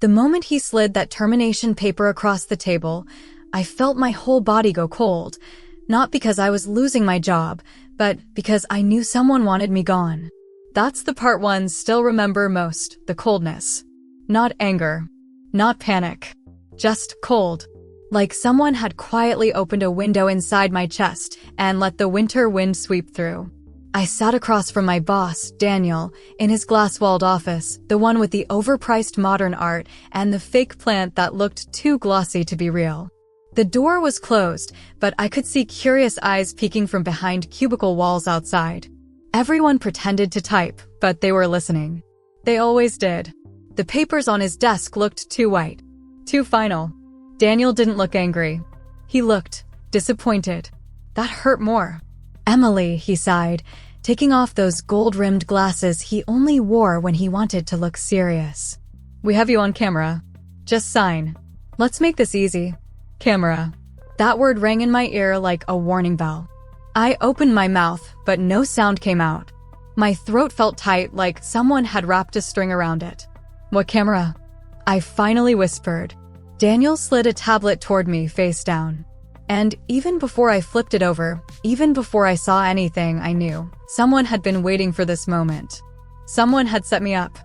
The moment he slid that termination paper across the table, I felt my whole body go cold, not because I was losing my job, but because I knew someone wanted me gone. That's the part ones still remember most, the coldness. Not anger, not panic, just cold. Like someone had quietly opened a window inside my chest and let the winter wind sweep through. I sat across from my boss, Daniel, in his glass-walled office, the one with the overpriced modern art and the fake plant that looked too glossy to be real. The door was closed, but I could see curious eyes peeking from behind cubicle walls outside. Everyone pretended to type, but they were listening. They always did. The papers on his desk looked too white, too final. Daniel didn't look angry. He looked disappointed. That hurt more. "Emily," he sighed, taking off those gold-rimmed glasses he only wore when he wanted to look serious. "We have you on camera. Just sign. Let's make this easy." Camera. That word rang in my ear like a warning bell. I opened my mouth, but no sound came out. My throat felt tight, like someone had wrapped a string around it. "What camera?" I finally whispered. Daniel slid a tablet toward me, face down. And even before I flipped it over, even before I saw anything, I knew someone had been waiting for this moment. Someone had set me up.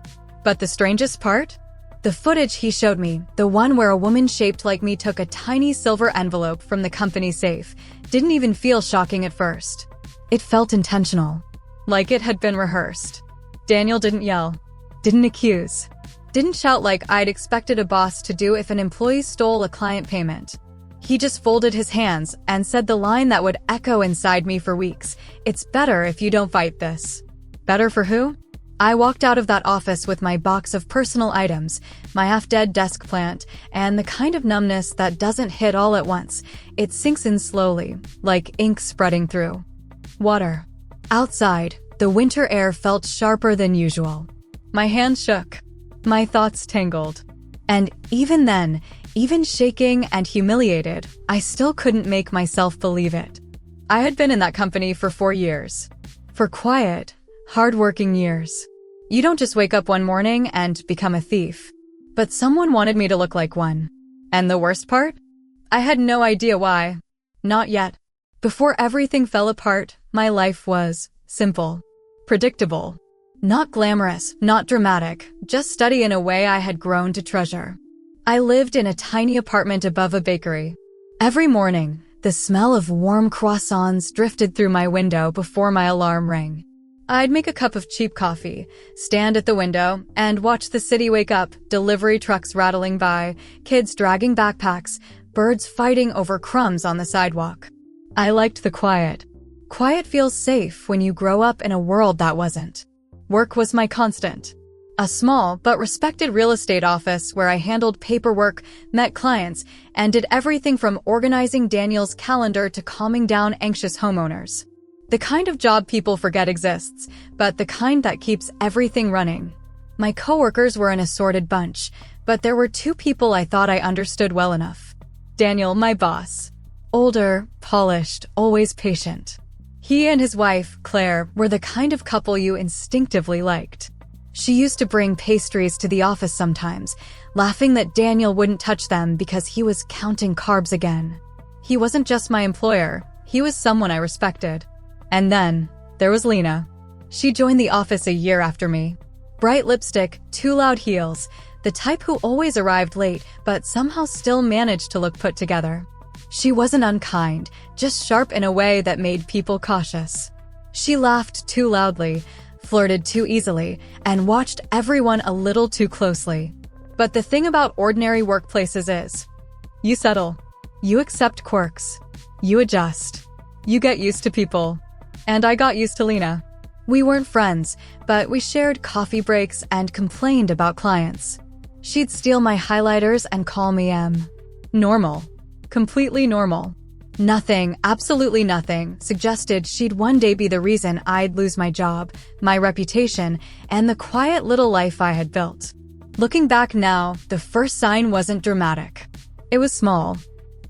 But the strangest part? The footage he showed me, the one where a woman shaped like me took a tiny silver envelope from the company safe, didn't even feel shocking at first. It felt intentional. Like it had been rehearsed. Daniel didn't yell. Didn't accuse. Didn't shout like I'd expected a boss to do if an employee stole a client payment. He just folded his hands and said the line that would echo inside me for weeks. "It's better if you don't fight this." Better for who? I walked out of that office with my box of personal items, my half-dead desk plant, and the kind of numbness that doesn't hit all at once. It sinks in slowly, like ink spreading through water. Outside, the winter air felt sharper than usual. My hands shook. My thoughts tangled. And even then, even shaking and humiliated, I still couldn't make myself believe it. I had been in that company for 4 years. For quiet, hardworking years. You don't just wake up one morning and become a thief. But someone wanted me to look like one. And the worst part? I had no idea why. Not yet. Before everything fell apart, my life was simple, predictable. Not glamorous, not dramatic, just steady in a way I had grown to treasure. I lived in a tiny apartment above a bakery. Every morning, the smell of warm croissants drifted through my window before my alarm rang. I'd make a cup of cheap coffee, stand at the window, and watch the city wake up, delivery trucks rattling by, kids dragging backpacks, birds fighting over crumbs on the sidewalk. I liked the quiet. Quiet feels safe when you grow up in a world that wasn't. Work was my constant. A small but respected real estate office where I handled paperwork, met clients, and did everything from organizing Daniel's calendar to calming down anxious homeowners. The kind of job people forget exists, but the kind that keeps everything running. My coworkers were an assorted bunch, but there were 2 people I thought I understood well enough. Daniel, my boss. Older, polished, always patient. He and his wife, Claire, were the kind of couple you instinctively liked. She used to bring pastries to the office sometimes, laughing that Daniel wouldn't touch them because he was counting carbs again. He wasn't just my employer, he was someone I respected. And then, there was Lena. She joined the office a year after me. Bright lipstick, 2 loud heels, the type who always arrived late but somehow still managed to look put together. She wasn't unkind, just sharp in a way that made people cautious. She laughed too loudly, flirted too easily, and watched everyone a little too closely. But the thing about ordinary workplaces is, you settle. You accept quirks. You adjust. You get used to people. And I got used to Lena. We weren't friends, but we shared coffee breaks and complained about clients. She'd steal my highlighters and call me normal. Completely normal. Nothing, absolutely nothing, suggested she'd one day be the reason I'd lose my job, my reputation, and the quiet little life I had built. Looking back now, the first sign wasn't dramatic. It was small.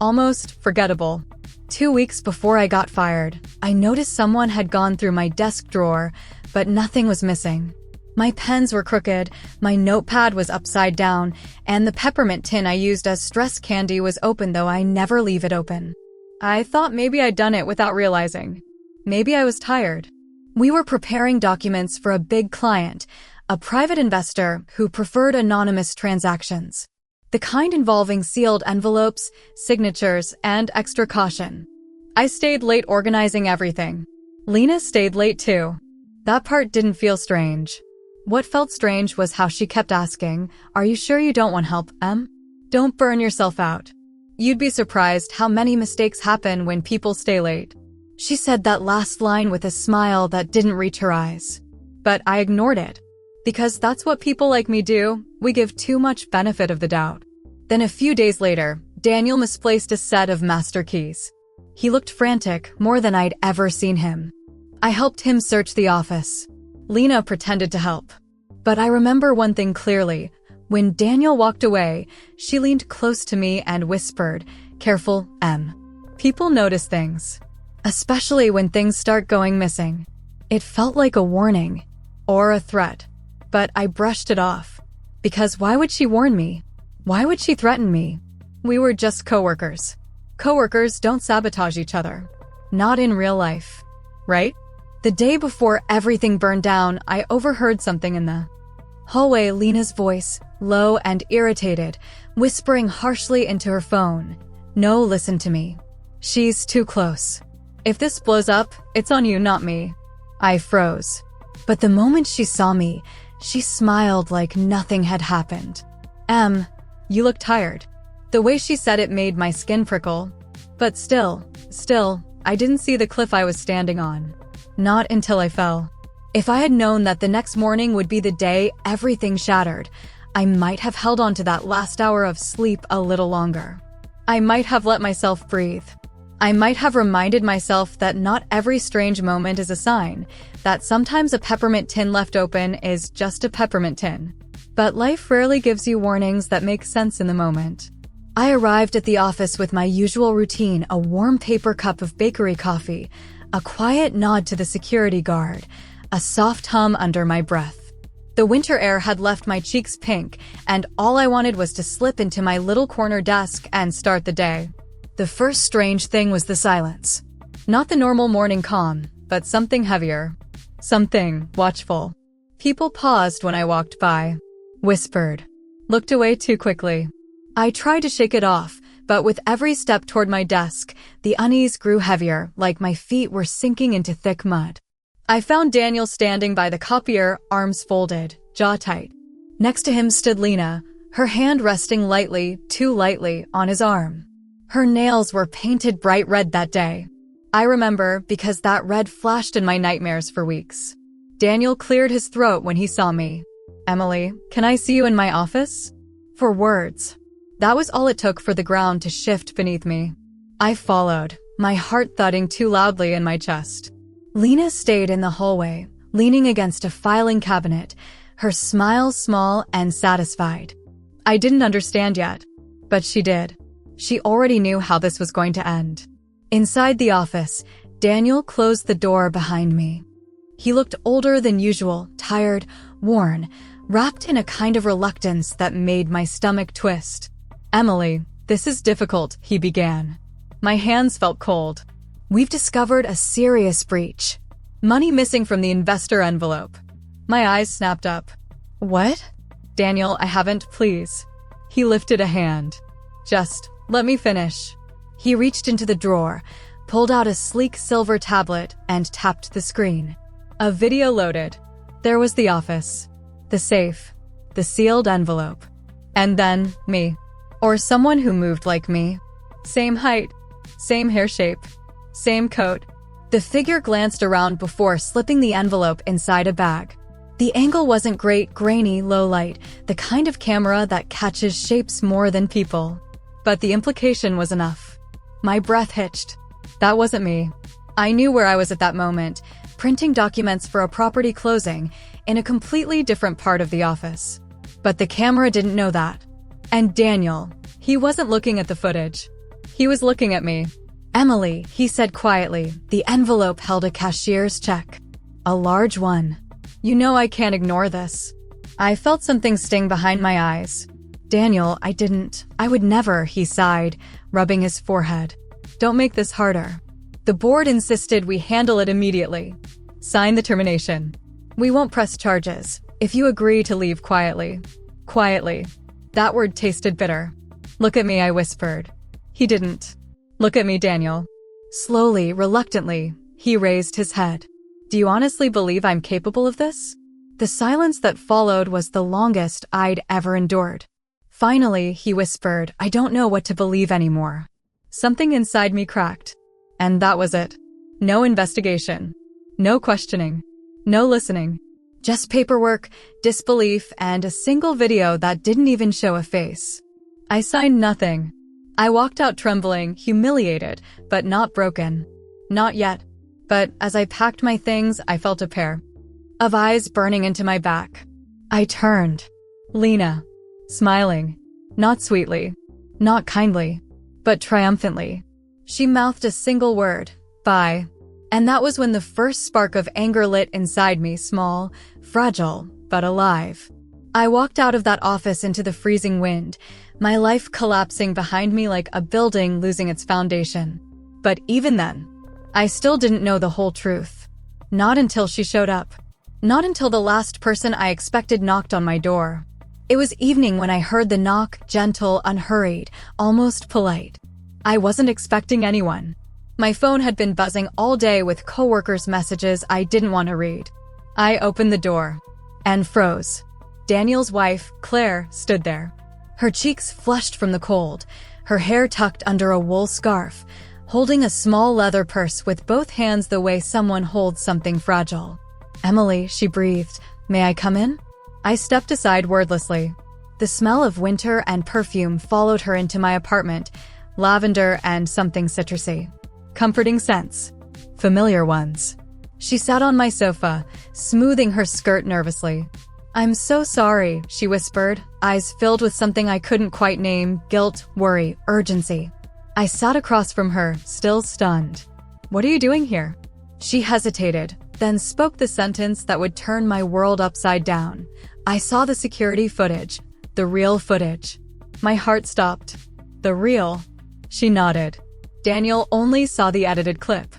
Almost forgettable. 2 weeks before I got fired, I noticed someone had gone through my desk drawer, but nothing was missing. My pens were crooked, my notepad was upside down, and the peppermint tin I used as stress candy was open, though I never leave it open. I thought maybe I'd done it without realizing. Maybe I was tired. We were preparing documents for a big client, a private investor who preferred anonymous transactions. The kind involving sealed envelopes, signatures, and extra caution. I stayed late organizing everything. Lena stayed late too. That part didn't feel strange. What felt strange was how she kept asking, "Are you sure you don't want help, Em? Don't burn yourself out. You'd be surprised how many mistakes happen when people stay late." She said that last line with a smile that didn't reach her eyes. But I ignored it. Because that's what people like me do. We give too much benefit of the doubt. Then a few days later, Daniel misplaced a set of master keys. He looked frantic, more than I'd ever seen him. I helped him search the office. Lena pretended to help. But I remember one thing clearly. When Daniel walked away, she leaned close to me and whispered, "Careful, Em. People notice things. Especially when things start going missing." It felt like a warning. Or a threat. But I brushed it off. Because why would she warn me? Why would she threaten me? We were just coworkers. Coworkers don't sabotage each other. Not in real life. Right? The day before everything burned down, I overheard something in the hallway. Lena's voice, low and irritated, whispering harshly into her phone. "No, listen to me. She's too close. If this blows up, it's on you, not me." I froze. But the moment she saw me, she smiled like nothing had happened. "Em, you look tired." The way she said it made my skin prickle. But still, I didn't see the cliff I was standing on. Not until I fell. If I had known that the next morning would be the day everything shattered, I might have held on to that last hour of sleep a little longer. I might have let myself breathe. I might have reminded myself that not every strange moment is a sign, that sometimes a peppermint tin left open is just a peppermint tin. But life rarely gives you warnings that make sense in the moment. I arrived at the office with my usual routine, a warm paper cup of bakery coffee, a quiet nod to the security guard, a soft hum under my breath. The winter air had left my cheeks pink, and all I wanted was to slip into my little corner desk and start the day. The first strange thing was the silence. Not the normal morning calm, but something heavier. Something watchful. People paused when I walked by. Whispered. Looked away too quickly. I tried to shake it off, but with every step toward my desk, the unease grew heavier, like my feet were sinking into thick mud. I found Daniel standing by the copier, arms folded, jaw tight. Next to him stood Lena, her hand resting lightly, too lightly, on his arm. Her nails were painted bright red that day. I remember because that red flashed in my nightmares for weeks. Daniel cleared his throat when he saw me. "Emily, can I see you in my office?" For words. That was all it took for the ground to shift beneath me. I followed, my heart thudding too loudly in my chest. Lena stayed in the hallway, leaning against a filing cabinet, her smile small and satisfied. I didn't understand yet, but she did. She already knew how this was going to end. Inside the office, Daniel closed the door behind me. He looked older than usual, tired, worn, wrapped in a kind of reluctance that made my stomach twist. "Emily, this is difficult," he began. My hands felt cold. "We've discovered a serious breach. Money missing from the investor envelope." My eyes snapped up. "What?" "Daniel, I haven't, please." He lifted a hand. "Just let me finish." He reached into the drawer, pulled out a sleek silver tablet, and tapped the screen. A video loaded. There was the office, the safe, the sealed envelope, and then me. Or someone who moved like me. Same height, same hair shape, same coat. The figure glanced around before slipping the envelope inside a bag. The angle wasn't great, grainy, low light, the kind of camera that catches shapes more than people. But the implication was enough. My breath hitched. That wasn't me. I knew where I was at that moment, printing documents for a property closing in a completely different part of the office. But the camera didn't know that. And Daniel, he wasn't looking at the footage. He was looking at me. "Emily," he said quietly. The envelope held a cashier's check. A large one. You know I can't ignore this. I felt something sting behind my eyes. Daniel, I would never, he sighed, rubbing his forehead. Don't make this harder. The board insisted we handle it immediately. Sign the termination. We won't press charges, if you agree to leave quietly. Quietly. That word tasted bitter. Look at me, I whispered. He didn't. Look at me, Daniel. Slowly, reluctantly, he raised his head. Do you honestly believe I'm capable of this? The silence that followed was the longest I'd ever endured. Finally, he whispered, I don't know what to believe anymore. Something inside me cracked. And that was it. No investigation. No questioning. No listening. Just paperwork, disbelief, and a single video that didn't even show a face. I signed nothing. I walked out trembling, humiliated, but not broken. Not yet. But as I packed my things, I felt a pair of eyes burning into my back. I turned. Lena. Smiling. Not sweetly. Not kindly. But triumphantly. She mouthed a single word. Bye. And that was when the first spark of anger lit inside me, small, fragile, but alive. I walked out of that office into the freezing wind, my life collapsing behind me like a building losing its foundation. But even then, I still didn't know the whole truth. Not until she showed up. Not until the last person I expected knocked on my door. It was evening when I heard the knock, gentle, unhurried, almost polite. I wasn't expecting anyone. My phone had been buzzing all day with coworkers' messages I didn't want to read. I opened the door and froze. Daniel's wife, Claire, stood there. Her cheeks flushed from the cold, her hair tucked under a wool scarf, holding a small leather purse with both hands the way someone holds something fragile. Emily, she breathed. May I come in? I stepped aside wordlessly. The smell of winter and perfume followed her into my apartment, lavender and something citrusy. Comforting scents. Familiar ones. She sat on my sofa, smoothing her skirt nervously. I'm so sorry, she whispered, eyes filled with something I couldn't quite name, guilt, worry, urgency. I sat across from her, still stunned. What are you doing here? She hesitated, then spoke the sentence that would turn my world upside down. I saw the security footage, the real footage. My heart stopped. The real? She nodded. Daniel only saw the edited clip.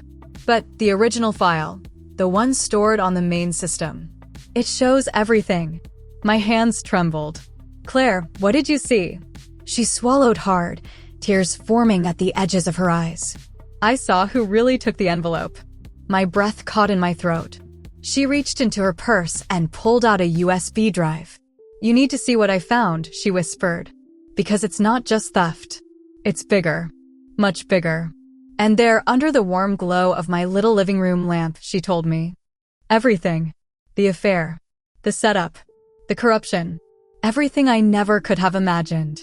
But the original file, the one stored on the main system. It shows everything. My hands trembled. Claire, what did you see? She swallowed hard, tears forming at the edges of her eyes. I saw who really took the envelope. My breath caught in my throat. She reached into her purse and pulled out a USB drive. You need to see what I found, she whispered. Because it's not just theft. It's bigger. Much bigger. And there, under the warm glow of my little living room lamp, she told me. Everything. The affair. The setup. The corruption. Everything I never could have imagined.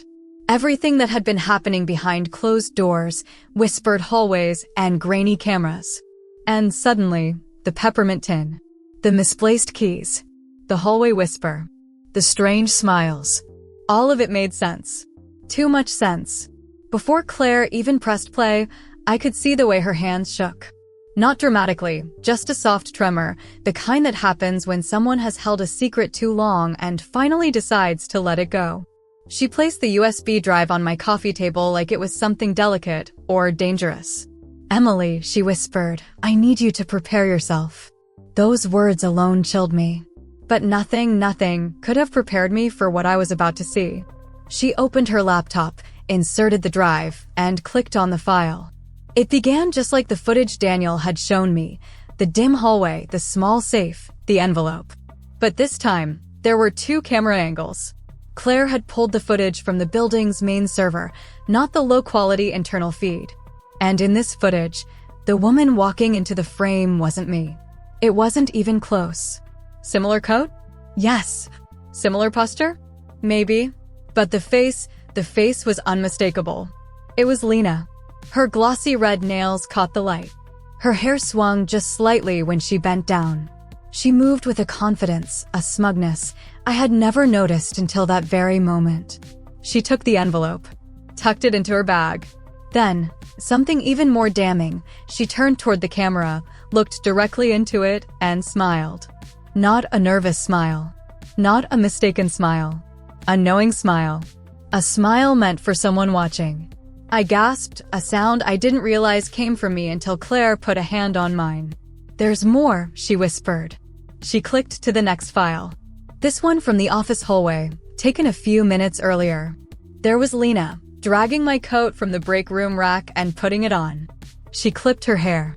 Everything that had been happening behind closed doors, whispered hallways, and grainy cameras. And suddenly, the peppermint tin. The misplaced keys. The hallway whisper. The strange smiles. All of it made sense. Too much sense. Before Claire even pressed play, I could see the way her hands shook. Not dramatically, just a soft tremor, the kind that happens when someone has held a secret too long and finally decides to let it go. She placed the USB drive on my coffee table like it was something delicate or dangerous. Emily, she whispered, I need you to prepare yourself. Those words alone chilled me. But nothing could have prepared me for what I was about to see. She opened her laptop, inserted the drive, and clicked on the file. It began just like the footage Daniel had shown me. The dim hallway, the small safe, the envelope. But this time, there were two camera angles. Claire had pulled the footage from the building's main server, not the low-quality internal feed. And in this footage, the woman walking into the frame wasn't me. It wasn't even close. Similar coat? Yes. Similar posture? Maybe. But the face was unmistakable. It was Lena. Her glossy red nails caught the light. Her hair swung just slightly when she bent down. She moved with a confidence, a smugness, I had never noticed until that very moment. She took the envelope, tucked it into her bag. Then, something even more damning, she turned toward the camera, looked directly into it, and smiled. Not a nervous smile. Not a mistaken smile. A knowing smile. A smile meant for someone watching. I gasped, a sound I didn't realize came from me until Claire put a hand on mine. "There's more," she whispered. She clicked to the next file. This one from the office hallway, taken a few minutes earlier. There was Lena, dragging my coat from the break room rack and putting it on. She clipped her hair.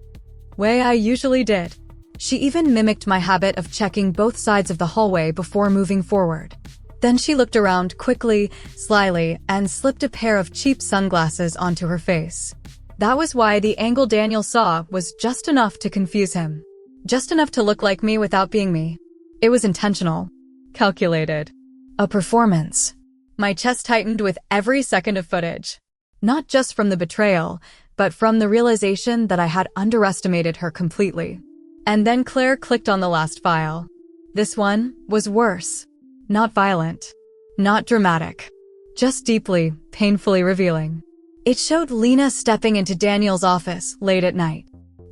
Way I usually did. She even mimicked my habit of checking both sides of the hallway before moving forward. Then she looked around quickly, slyly, and slipped a pair of cheap sunglasses onto her face. That was why the angle Daniel saw was just enough to confuse him. Just enough to look like me without being me. It was intentional. Calculated. A performance. My chest tightened with every second of footage. Not just from the betrayal, but from the realization that I had underestimated her completely. And then Claire clicked on the last file. This one was worse. Not violent. Not dramatic. Just deeply, painfully revealing. It showed Lena stepping into Daniel's office late at night.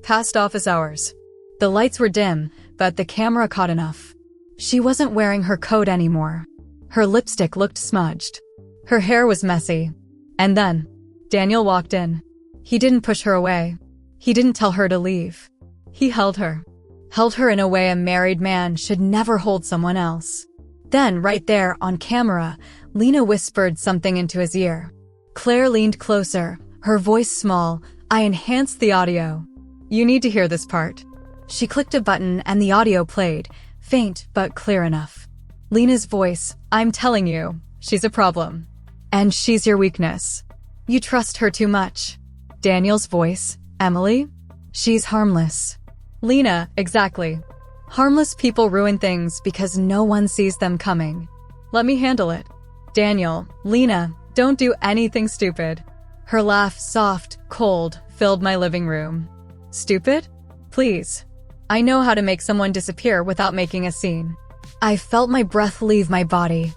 Past office hours. The lights were dim, but the camera caught enough. She wasn't wearing her coat anymore. Her lipstick looked smudged. Her hair was messy. And then, Daniel walked in. He didn't push her away. He didn't tell her to leave. He held her. Held her in a way a married man should never hold someone else. Then, right there, on camera, Lena whispered something into his ear. Claire leaned closer, her voice small. I enhanced the audio. "You need to hear this part." She clicked a button and the audio played, faint but clear enough. Lena's voice, "I'm telling you, she's a problem. And she's your weakness. You trust her too much." Daniel's voice, "Emily? She's harmless." Lena, exactly. Harmless people ruin things because no one sees them coming. "Let me handle it." Daniel, "Lena, don't do anything stupid." Her laugh, soft, cold, filled my living room. "Stupid? Please. I know how to make someone disappear without making a scene." I felt my breath leave my body.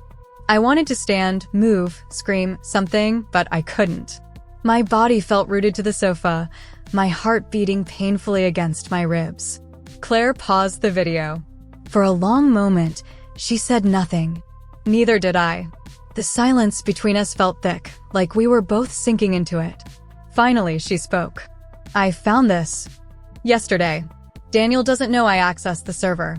I wanted to stand, move, scream, something, but I couldn't. My body felt rooted to the sofa, my heart beating painfully against my ribs. Claire paused the video. For a long moment, she said nothing. Neither did I. The silence between us felt thick, like we were both sinking into it. Finally, she spoke. "I found this yesterday. Daniel doesn't know I accessed the server.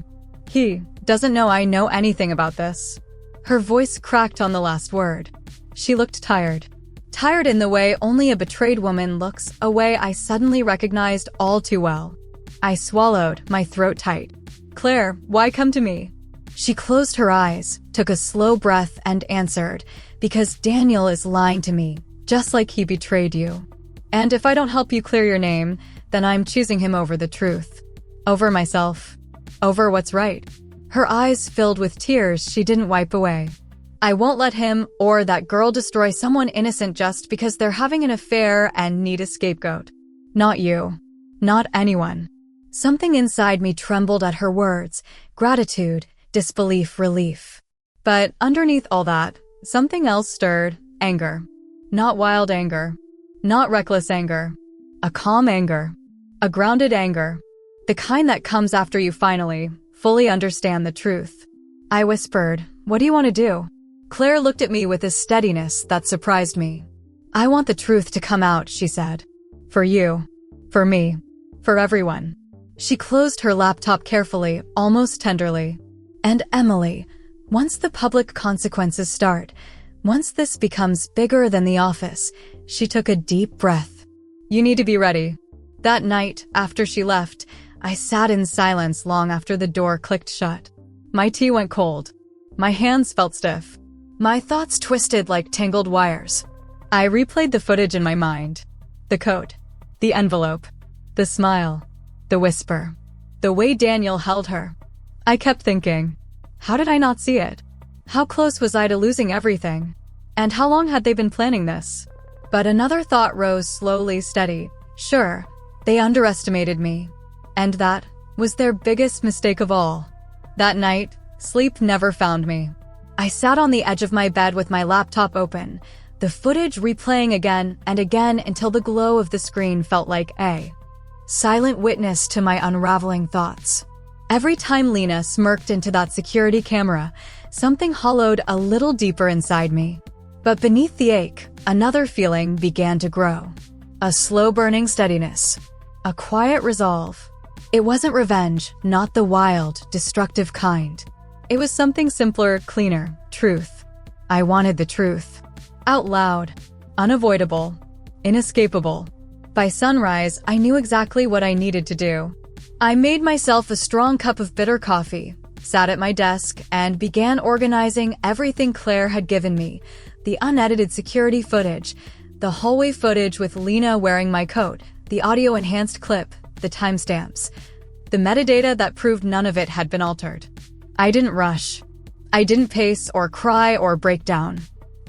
He doesn't know I know anything about this." Her voice cracked on the last word. She looked tired. Tired in the way only a betrayed woman looks, a way I suddenly recognized all too well. I swallowed, my throat tight. "Claire, why come to me?" She closed her eyes, took a slow breath, and answered, "Because Daniel is lying to me, just like he betrayed you. And if I don't help you clear your name, then I'm choosing him over the truth. Over myself. Over what's right." Her eyes filled with tears she didn't wipe away. "I won't let him or that girl destroy someone innocent just because they're having an affair and need a scapegoat. Not you. Not anyone." Something inside me trembled at her words, gratitude, disbelief, relief. But underneath all that, something else stirred, anger. Not wild anger. Not reckless anger. A calm anger. A grounded anger. The kind that comes after you finally, fully understand the truth. I whispered, "What do you want to do?" Claire looked at me with a steadiness that surprised me. "I want the truth to come out," she said. "For you. For me. For everyone." She closed her laptop carefully, almost tenderly. "And Emily, once the public consequences start, once this becomes bigger than the office," she took a deep breath. "You need to be ready." That night, after she left, I sat in silence long after the door clicked shut. My tea went cold. My hands felt stiff. My thoughts twisted like tangled wires. I replayed the footage in my mind. The coat. The envelope. The smile. The whisper. The way Daniel held her. I kept thinking, how did I not see it? How close was I to losing everything? And how long had they been planning this? But another thought rose slowly, steady. Sure, they underestimated me. And that was their biggest mistake of all. That night, sleep never found me. I sat on the edge of my bed with my laptop open, the footage replaying again and again until the glow of the screen felt like a silent witness to my unraveling thoughts. Every time Lena smirked into that security camera, something hollowed a little deeper inside me. But beneath the ache, another feeling began to grow. A slow-burning steadiness. A quiet resolve. It wasn't revenge, not the wild, destructive kind. It was something simpler, cleaner, truth. I wanted the truth. Out loud. Unavoidable. Inescapable. By sunrise, I knew exactly what I needed to do. I made myself a strong cup of bitter coffee, sat at my desk, and began organizing everything Claire had given me. The unedited security footage, the hallway footage with Lena wearing my coat, the audio-enhanced clip, the timestamps, the metadata that proved none of it had been altered. I didn't rush. I didn't pace or cry or break down.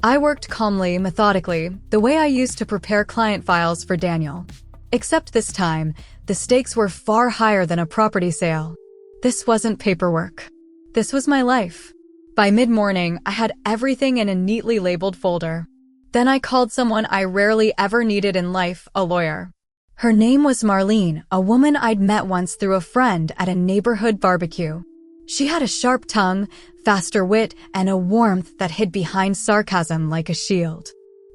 I worked calmly, methodically, the way I used to prepare client files for Daniel. Except this time, the stakes were far higher than a property sale. This wasn't paperwork. This was my life. By mid-morning, I had everything in a neatly labeled folder. Then I called someone I rarely ever needed in life, a lawyer. Her name was Marlene, a woman I'd met once through a friend at a neighborhood barbecue. She had a sharp tongue, faster wit, and a warmth that hid behind sarcasm like a shield.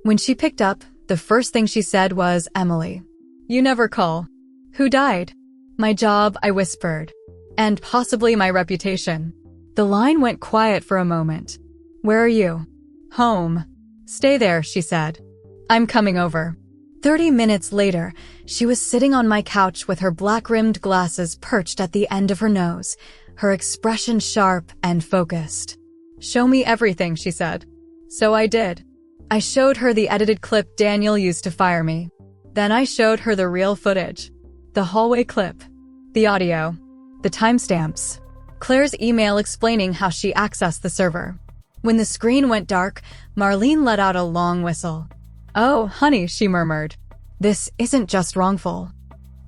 When she picked up, the first thing she said was, "Emily, you never call." "Who died?" "My job," I whispered. "And possibly my reputation." The line went quiet for a moment. "Where are you?" "Home." "Stay there," she said. "I'm coming over." 30 minutes later, she was sitting on my couch with her black-rimmed glasses perched at the end of her nose, her expression sharp and focused. "Show me everything," she said. So I did. I showed her the edited clip Daniel used to fire me. Then I showed her the real footage. The hallway clip. The audio. The timestamps. Claire's email explaining how she accessed the server. When the screen went dark, Marlene let out a long whistle. "Oh, honey," she murmured. "This isn't just wrongful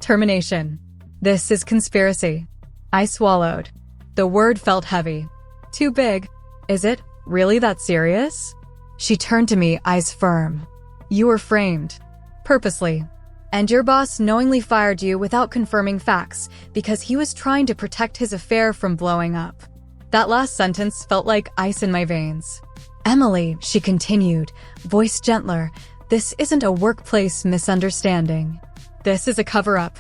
termination. This is conspiracy." I swallowed. The word felt heavy. Too big. "Is it really that serious?" She turned to me, eyes firm. "You were framed. Purposely. And your boss knowingly fired you without confirming facts because he was trying to protect his affair from blowing up." That last sentence felt like ice in my veins. "Emily," she continued, voice gentler, "this isn't a workplace misunderstanding. This is a cover-up."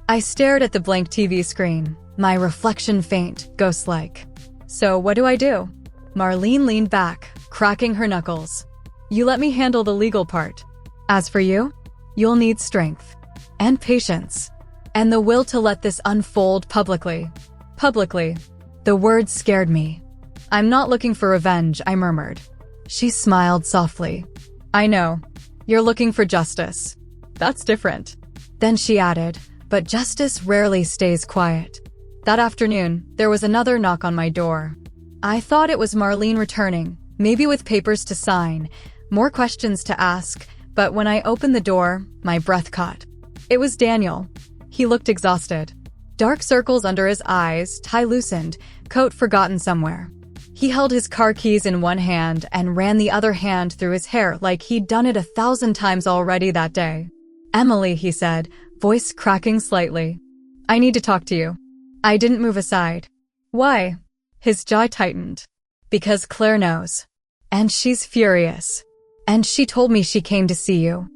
I stared at the blank TV screen, my reflection faint, ghost-like. "So what do I do?" Marlene leaned back, cracking her knuckles. "You let me handle the legal part. As for you, you'll need strength. And patience. And the will to let this unfold publicly." Publicly. The word scared me. "I'm not looking for revenge," I murmured. She smiled softly. "I know. You're looking for justice. That's different." Then she added, "But justice rarely stays quiet." That afternoon, there was another knock on my door. I thought it was Marlene returning, maybe with papers to sign, more questions to ask, but when I opened the door, my breath caught. It was Daniel. He looked exhausted. Dark circles under his eyes, tie loosened, coat forgotten somewhere. He held his car keys in one hand and ran the other hand through his hair like he'd done it 1,000 times already that day. "Emily," he said, voice cracking slightly. "I need to talk to you." I didn't move aside. "Why?" His jaw tightened. "Because Claire knows. And she's furious. And she told me she came to see you."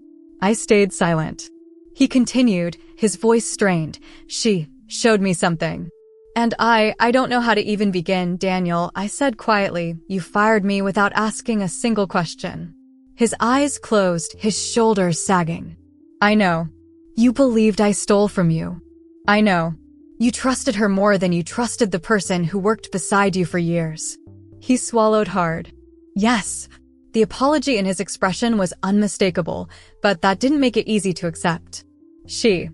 I stayed silent. He continued, his voice strained. "She showed me something. And I don't know how to even begin, Daniel," I said quietly. "You fired me without asking a single question." His eyes closed, his shoulders sagging. "I know. You believed I stole from you. I know. You trusted her more than you trusted the person who worked beside you for years." He swallowed hard. "Yes." The apology in his expression was unmistakable, but that didn't make it easy to accept. "She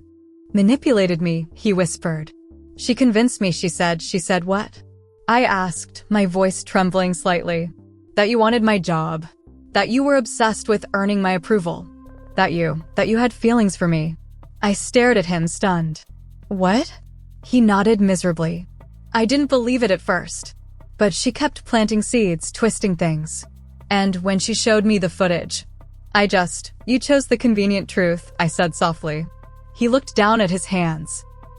manipulated me," he whispered. "She convinced me," she said. "She said what?" I asked, my voice trembling slightly. "That you wanted my job. That you were obsessed with earning my approval. That you had feelings for me." I stared at him, stunned. "What?" He nodded miserably. "I didn't believe it at first. But she kept planting seeds, twisting things. And when she showed me the footage, you chose the convenient truth," I said softly. He looked down at his hands.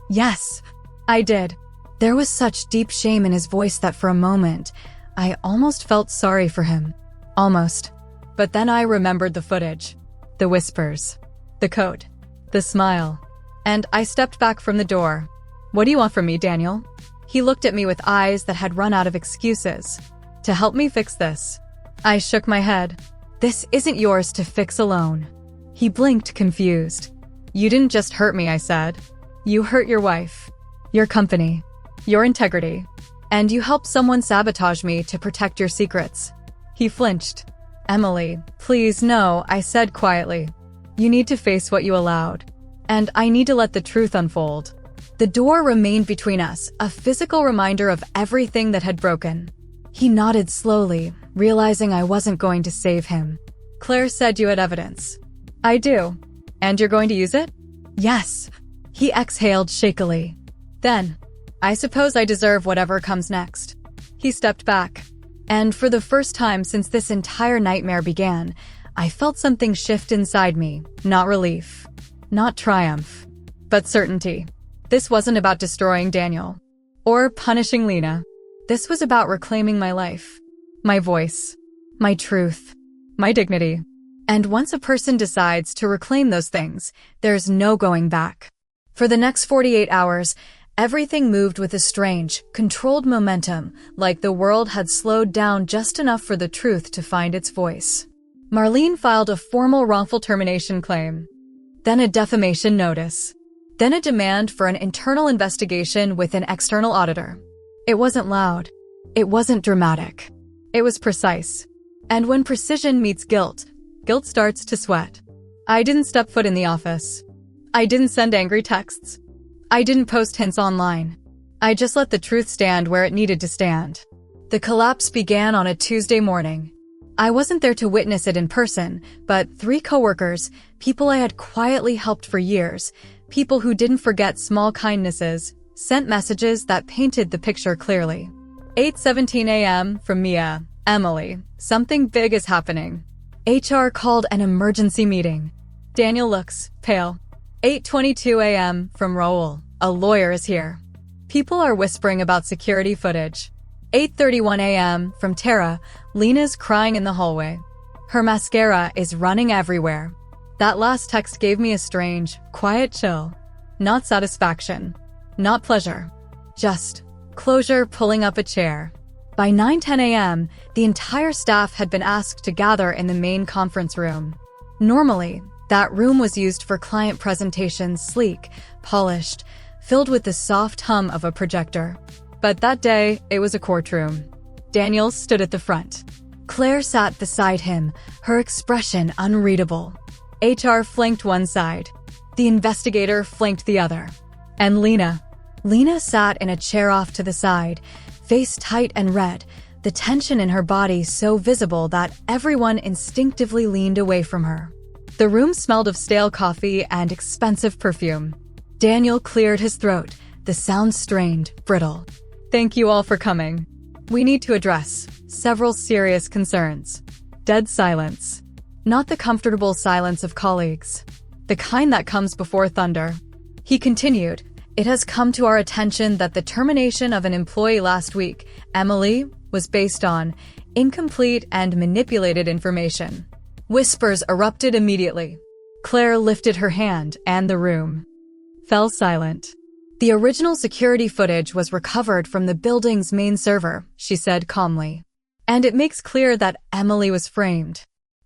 "Yes, I did. There was such deep shame in his voice that for a moment, I almost felt sorry for him. Almost. But then I remembered the footage, the whispers, the code, the smile, and I stepped back from the door. "What do you want from me, Daniel?" He looked at me with eyes that had run out of excuses. "To help me fix this." I shook my head. "This isn't yours to fix alone." He blinked, confused. "You didn't just hurt me," I said. "You hurt your wife, your company, your integrity, and you helped someone sabotage me to protect your secrets." He flinched. "Emily, please no," I said quietly. "You need to face what you allowed, and I need to let the truth unfold." The door remained between us, a physical reminder of everything that had broken. He nodded slowly, realizing I wasn't going to save him. "Claire said you had evidence." "I do. And you're going to use it?" "Yes." He exhaled shakily. "Then, I suppose I deserve whatever comes next." He stepped back. And for the first time since this entire nightmare began, I felt something shift inside me. Not relief, not triumph, but certainty. This wasn't about destroying Daniel or punishing Lena. This was about reclaiming my life, my voice, my truth, my dignity. And once a person decides to reclaim those things, there's no going back. For the next 48 hours, everything moved with a strange, controlled momentum, like the world had slowed down just enough for the truth to find its voice. Marlene filed a formal wrongful termination claim, then a defamation notice, then a demand for an internal investigation with an external auditor. It wasn't loud. It wasn't dramatic. It was precise. And when precision meets guilt, guilt starts to sweat. I didn't step foot in the office. I didn't send angry texts. I didn't post hints online. I just let the truth stand where it needed to stand. The collapse began on a Tuesday morning. I wasn't there to witness it in person, but 3 coworkers, people I had quietly helped for years, people who didn't forget small kindnesses, sent messages that painted the picture clearly. 8:17 a.m. from Mia. "Emily, something big is happening. HR called an emergency meeting. Daniel looks pale." 8:22 a.m. from Raul. "A lawyer is here. People are whispering about security footage." 8:31 a.m. from Tara. "Lena's crying in the hallway. Her mascara is running everywhere." That last text gave me a strange, quiet chill. Not satisfaction. Not pleasure. Just closure pulling up a chair. By 9:10 a.m., the entire staff had been asked to gather in the main conference room. Normally, that room was used for client presentations, sleek, polished, filled with the soft hum of a projector. But that day, it was a courtroom. Daniel stood at the front. Claire sat beside him, her expression unreadable. HR flanked one side. The investigator flanked the other. And Lena sat in a chair off to the side, face tight and red, the tension in her body so visible that everyone instinctively leaned away from her. The room smelled of stale coffee and expensive perfume. Daniel cleared his throat, the sound strained, brittle. "Thank you all for coming. We need to address several serious concerns." Dead silence. Not the comfortable silence of colleagues. The kind that comes before thunder. He continued, "It has come to our attention that the termination of an employee last week, Emily, was based on incomplete and manipulated information." Whispers erupted immediately. Claire lifted her hand and the room fell silent. "The original security footage was recovered from the building's main server," she said calmly. "And it makes clear that Emily was framed."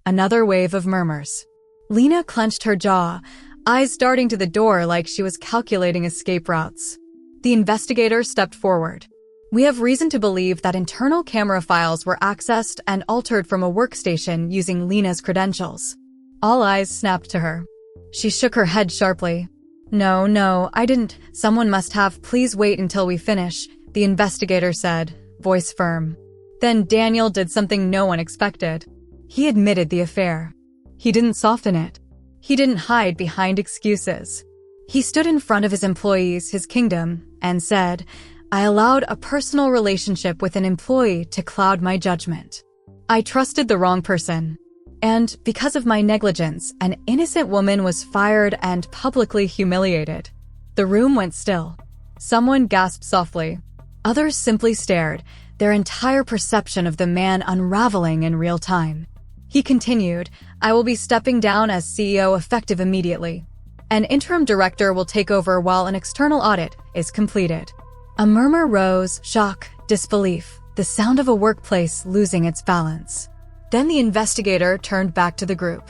Another wave of murmurs. Lena clenched her jaw, eyes darting to the door like she was calculating escape routes. The investigator stepped forward. "We have reason to believe that internal camera files were accessed and altered from a workstation using Lena's credentials." All eyes snapped to her. She shook her head sharply. No, I didn't. Someone must have. Please wait until we finish," the investigator said, voice firm. Then Daniel did something no one expected. He admitted the affair. He didn't soften it. He didn't hide behind excuses. He stood in front of his employees, his kingdom, and said, "I allowed a personal relationship with an employee to cloud my judgment. I trusted the wrong person. And because of my negligence, an innocent woman was fired and publicly humiliated." The room went still. Someone gasped softly. Others simply stared, their entire perception of the man unraveling in real time. He continued, "I will be stepping down as CEO effective immediately. An interim director will take over while an external audit is completed." A murmur rose, shock, disbelief, the sound of a workplace losing its balance. Then the investigator turned back to the group.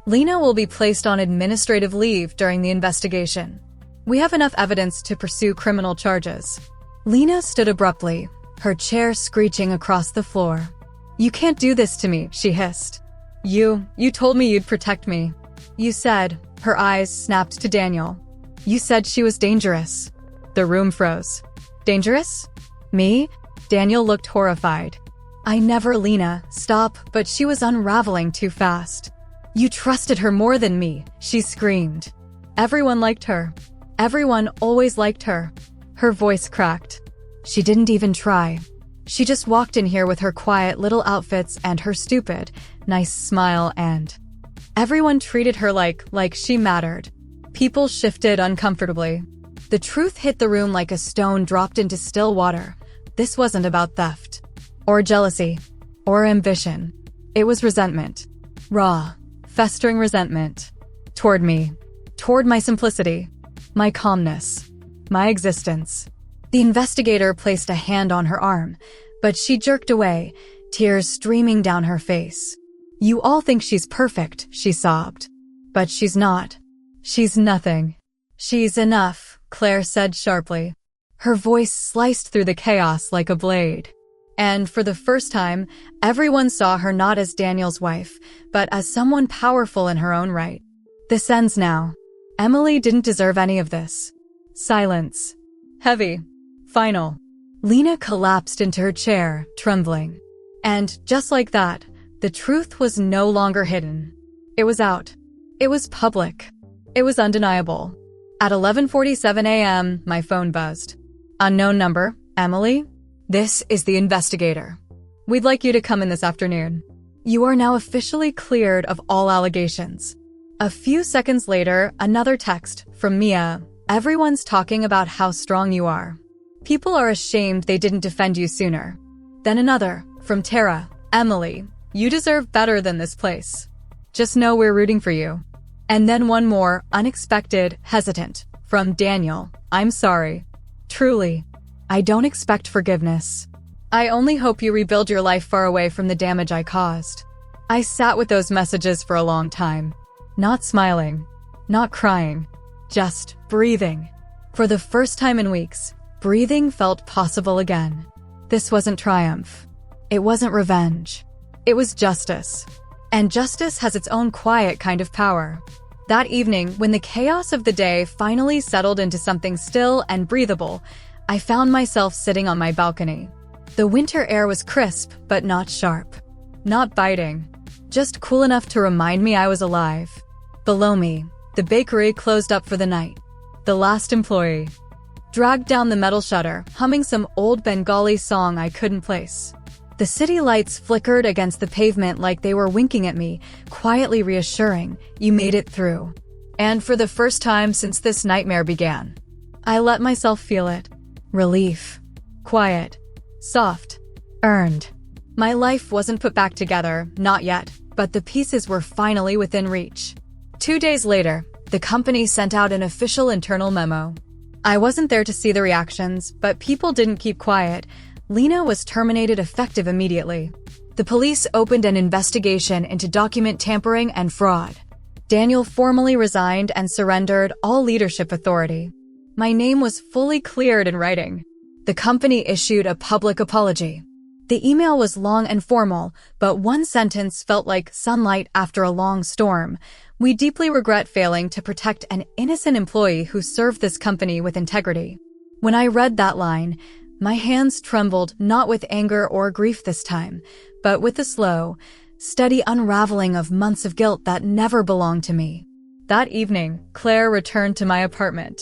"Lena will be placed on administrative leave during the investigation. We have enough evidence to pursue criminal charges." Lena stood abruptly, her chair screeching across the floor. "You can't do this to me," she hissed. You told me you'd protect me. You said," her eyes snapped to Daniel. "You said she was dangerous." The room froze. "Dangerous? Me?" Daniel looked horrified. "I never, Lena, stop," but she was unraveling too fast. "You trusted her more than me," she screamed. "Everyone liked her. Everyone always liked her." Her voice cracked. "She didn't even try. She just walked in here with her quiet little outfits and her stupid, nice smile and everyone treated her like she mattered." People shifted uncomfortably. The truth hit the room like a stone dropped into still water. This wasn't about theft, or jealousy, or ambition. It was resentment. Raw, festering resentment. Toward me. Toward my simplicity. My calmness. My existence. The investigator placed a hand on her arm, but she jerked away, tears streaming down her face. "You all think she's perfect," she sobbed. "But she's not. She's nothing." "She's enough," Claire said sharply. Her voice sliced through the chaos like a blade. And for the first time, everyone saw her not as Daniel's wife, but as someone powerful in her own right. "This ends now. Emily didn't deserve any of this." Silence. Heavy. Final. Lena collapsed into her chair, trembling. And just like that, the truth was no longer hidden. It was out. It was public. It was undeniable. At 11:47 a.m., my phone buzzed. "Unknown number, Emily? This is the investigator. We'd like you to come in this afternoon. You are now officially cleared of all allegations." A few seconds later, another text from Mia. "Everyone's talking about how strong you are. People are ashamed they didn't defend you sooner." Then another, from Tara. "Emily, you deserve better than this place. Just know we're rooting for you." And then one more, unexpected, hesitant, from Daniel. "I'm sorry. Truly. I don't expect forgiveness. I only hope you rebuild your life far away from the damage I caused." I sat with those messages for a long time. Not smiling. Not crying. Just breathing. For the first time in weeks, breathing felt possible again. This wasn't triumph. It wasn't revenge. It was justice. And justice has its own quiet kind of power. That evening, when the chaos of the day finally settled into something still and breathable, I found myself sitting on my balcony. The winter air was crisp, but not sharp. Not biting. Just cool enough to remind me I was alive. Below me, the bakery closed up for the night. The last employee dragged down the metal shutter, humming some old Bengali song I couldn't place. The city lights flickered against the pavement like they were winking at me, quietly reassuring, "You made it through." And for the first time since this nightmare began, I let myself feel it. Relief. Quiet. Soft. Earned. My life wasn't put back together, not yet, but the pieces were finally within reach. 2 days later, the company sent out an official internal memo. I wasn't there to see the reactions, but people didn't keep quiet. Lena was terminated effective immediately. The police opened an investigation into document tampering and fraud. Daniel formally resigned and surrendered all leadership authority. My name was fully cleared in writing. The company issued a public apology. The email was long and formal, but one sentence felt like sunlight after a long storm. "We deeply regret failing to protect an innocent employee who served this company with integrity." When I read that line, my hands trembled, not with anger or grief this time, but with the slow, steady unraveling of months of guilt that never belonged to me. That evening, Claire returned to my apartment.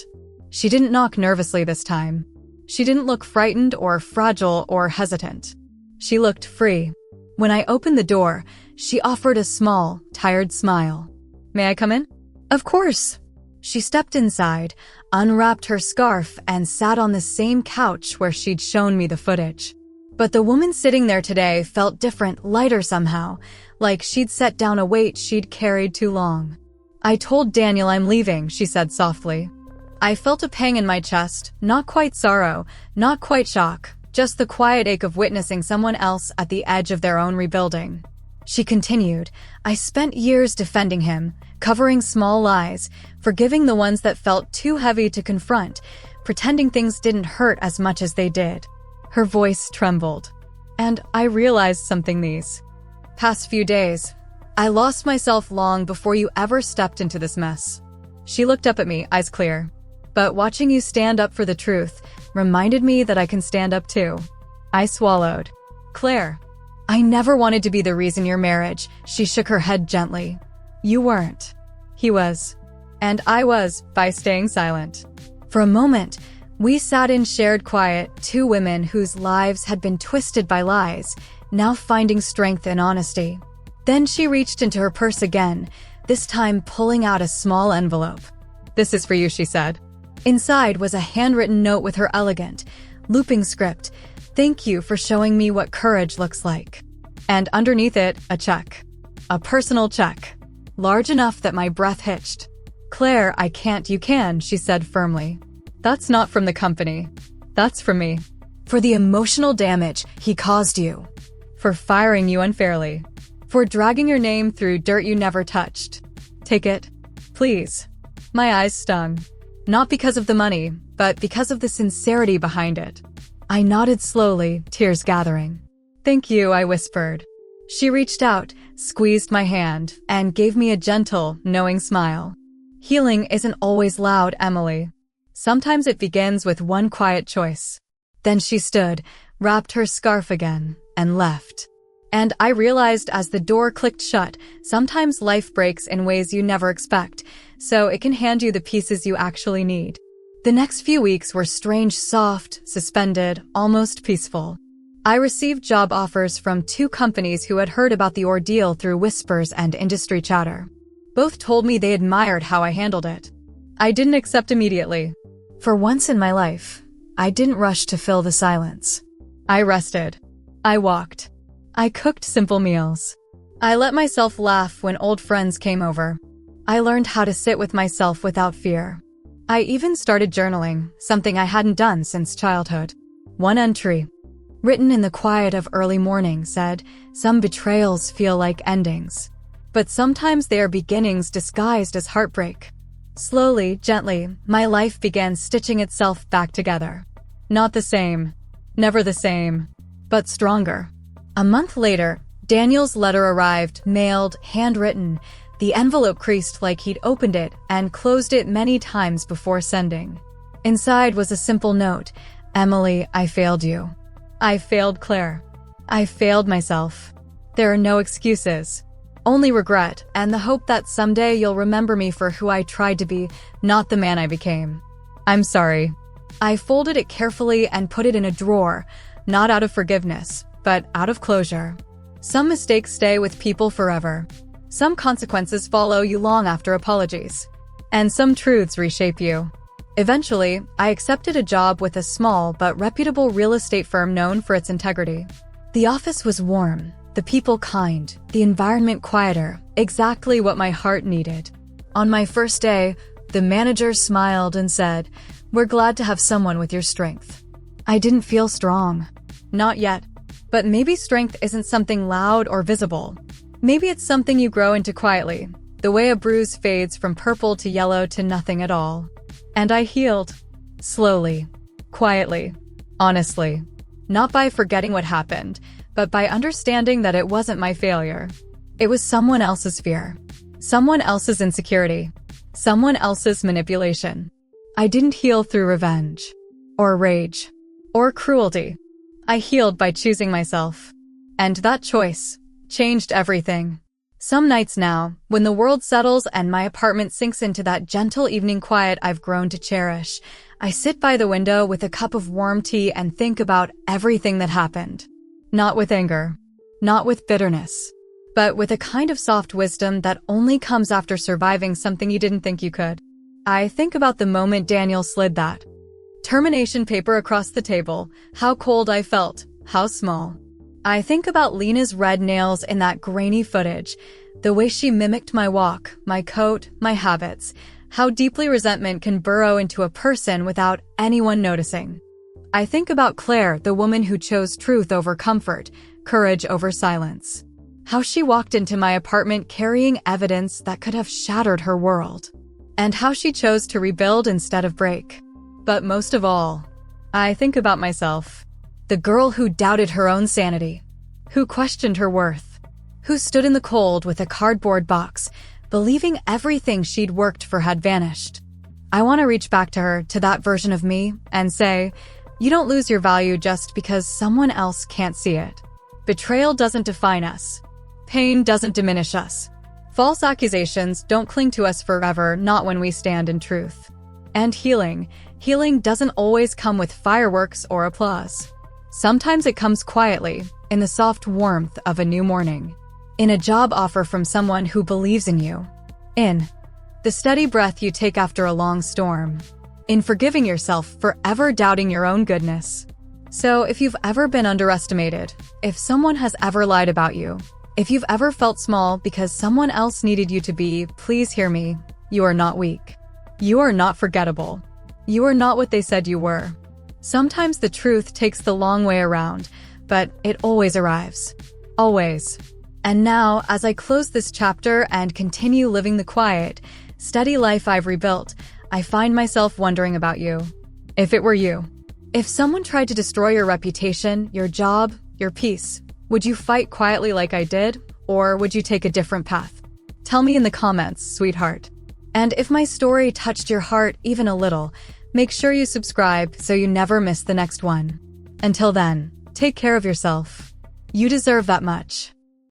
She didn't knock nervously this time. She didn't look frightened or fragile or hesitant. She looked free. When I opened the door, she offered a small, tired smile. "May I come in?" "Of course." She stepped inside, unwrapped her scarf, and sat on the same couch where she'd shown me the footage. But the woman sitting there today felt different, lighter somehow, like she'd set down a weight she'd carried too long. "I told Daniel I'm leaving," she said softly. I felt a pang in my chest, not quite sorrow, not quite shock, just the quiet ache of witnessing someone else at the edge of their own rebuilding. She continued, "I spent years defending him, covering small lies, forgiving the ones that felt too heavy to confront, pretending things didn't hurt as much as they did." Her voice trembled. "And I realized something these past few days. I lost myself long before you ever stepped into this mess." She looked up at me, eyes clear. "But watching you stand up for the truth reminded me that I can stand up too." I swallowed. "Claire, I never wanted to be the reason your marriage," she shook her head gently. "You weren't. He was. And I was, by staying silent." For a moment, we sat in shared quiet, two women whose lives had been twisted by lies, now finding strength in honesty. Then she reached into her purse again, this time pulling out a small envelope. "This is for you," she said. Inside was a handwritten note with her elegant, looping script. "Thank you for showing me what courage looks like." And underneath it, a check. A personal check. Large enough that my breath hitched. "Claire, I can't, you can," she said firmly. "That's not from the company. That's from me. For the emotional damage he caused you. For firing you unfairly. For dragging your name through dirt you never touched. Take it, please." My eyes stung. Not because of the money, but because of the sincerity behind it. I nodded slowly, tears gathering. "Thank you," I whispered. She reached out, squeezed my hand, and gave me a gentle, knowing smile. "Healing isn't always loud, Emily. Sometimes it begins with one quiet choice." Then she stood, wrapped her scarf again, and left. And I realized as the door clicked shut, sometimes life breaks in ways you never expect, so it can hand you the pieces you actually need. The next few weeks were strange, soft, suspended, almost peaceful. I received job offers from two companies who had heard about the ordeal through whispers and industry chatter. Both told me they admired how I handled it. I didn't accept immediately. For once in my life, I didn't rush to fill the silence. I rested. I walked. I cooked simple meals. I let myself laugh when old friends came over. I learned how to sit with myself without fear. I even started journaling, something I hadn't done since childhood. One entry, written in the quiet of early morning, said, "Some betrayals feel like endings, but sometimes they are beginnings disguised as heartbreak." Slowly, gently, my life began stitching itself back together. Not the same, never the same, but stronger. A month later, Daniel's letter arrived, mailed, handwritten. The envelope creased like he'd opened it and closed it many times before sending. Inside was a simple note, "Emily, I failed you. I failed Claire. I failed myself. There are no excuses. Only regret and the hope that someday you'll remember me for who I tried to be, not the man I became. I'm sorry." I folded it carefully and put it in a drawer, not out of forgiveness, but out of closure. Some mistakes stay with people forever. Some consequences follow you long after apologies. And some truths reshape you. Eventually, I accepted a job with a small but reputable real estate firm known for its integrity. The office was warm, the people kind, the environment quieter, exactly what my heart needed. On my first day, the manager smiled and said, "We're glad to have someone with your strength." I didn't feel strong. Not yet. But maybe strength isn't something loud or visible. Maybe it's something you grow into quietly, the way a bruise fades from purple to yellow to nothing at all. And I healed. Slowly. Quietly. Honestly. Not by forgetting what happened, but by understanding that it wasn't my failure. It was someone else's fear. Someone else's insecurity. Someone else's manipulation. I didn't heal through revenge. Or rage. Or cruelty. I healed by choosing myself. And that choice changed everything. Some nights now, when the world settles and my apartment sinks into that gentle evening quiet I've grown to cherish, I sit by the window with a cup of warm tea and think about everything that happened. Not with anger, not with bitterness, but with a kind of soft wisdom that only comes after surviving something you didn't think you could. I think about the moment Daniel slid that termination paper across the table, how cold I felt, how small. I think about Lena's red nails in that grainy footage, the way she mimicked my walk, my coat, my habits, how deeply resentment can burrow into a person without anyone noticing. I think about Claire, the woman who chose truth over comfort, courage over silence. How she walked into my apartment carrying evidence that could have shattered her world. And how she chose to rebuild instead of break. But most of all, I think about myself. The girl who doubted her own sanity. Who questioned her worth. Who stood in the cold with a cardboard box, believing everything she'd worked for had vanished. I want to reach back to her, to that version of me, and say, you don't lose your value just because someone else can't see it. Betrayal doesn't define us. Pain doesn't diminish us. False accusations don't cling to us forever, not when we stand in truth. And healing doesn't always come with fireworks or applause. Sometimes it comes quietly, in the soft warmth of a new morning. In a job offer from someone who believes in you. In the steady breath you take after a long storm. In forgiving yourself for ever doubting your own goodness. So if you've ever been underestimated, if someone has ever lied about you, if you've ever felt small because someone else needed you to be, please hear me. You are not weak. You are not forgettable. You are not what they said you were. Sometimes the truth takes the long way around, but it always arrives. Always. And now, as I close this chapter and continue living the quiet, steady life I've rebuilt, I find myself wondering about you. If it were you, if someone tried to destroy your reputation, your job, your peace, would you fight quietly like I did, or would you take a different path? Tell me in the comments, sweetheart. And if my story touched your heart even a little, make sure you subscribe so you never miss the next one. Until then, take care of yourself. You deserve that much.